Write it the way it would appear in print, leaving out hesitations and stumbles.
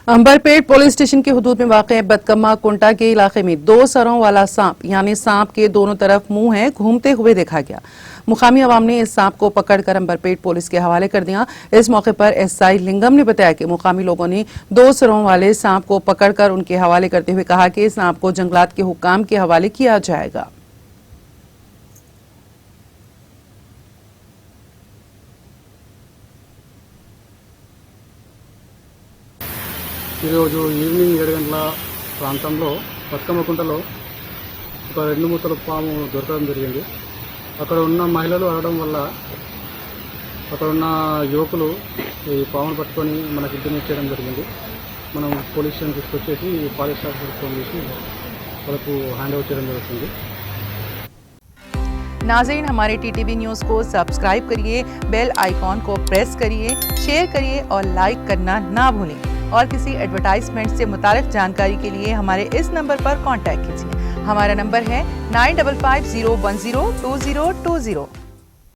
Amberpet police station की हुदूद में वाक़ बदकम्मा कुंटा के इलाके में 2 सरों वाला सांप यानी सांप के दोनों तरफ मुंह है घूमते हुए देखा गया। मुकामी अवाम ने इस सांप को पकड़कर अंबरपेट पुलिस के हवाले कर दिया। इस मौके पर एसआई लिंगम ने बताया कि मुकामी लोगों ने 2 सरों वाले सांप को पकड़कर उनके हवाले करते हुए कहा कि इस सांप को जंगलात के हुक्काम के हवाले किया जाएगा। ఈరోజు ఈవినింగ్ 7 గంటల ప్రాంతంలో బతుకమ్మకుంటలో ఒక 2 మూతల పాము దొరకడం జరిగింది. అక్కడ ఉన్న మహిళలు అడగడం వల్ల అక్కడ ఉన్న యువకులు ఈ పామును పట్టుకొని మనకి ఇంటిమేట్ చేయడం జరిగింది. మనం పోలీస్ స్టేషన్ తీసుకొచ్చేసి ఫారెస్ట్ ఆఫీసర్కి ఫోన్ చేసి వాళ్ళకు హ్యాండ్ ఓవర్ చేయడం జరుగుతుంది. नाज़रीन, हमारे टीटीवी न्यूज़ को सब्सक्राइब करिए, बेल आइकॉन को प्रेस करिए, शेयर करिए और लाइक करना ना भूलें। और किसी एडवर्टाइजमेंट से मुताल्लिक़ जानकारी के लिए हमारे इस नंबर पर कांटेक्ट कीजिए। हमारा नंबर है 9550102020।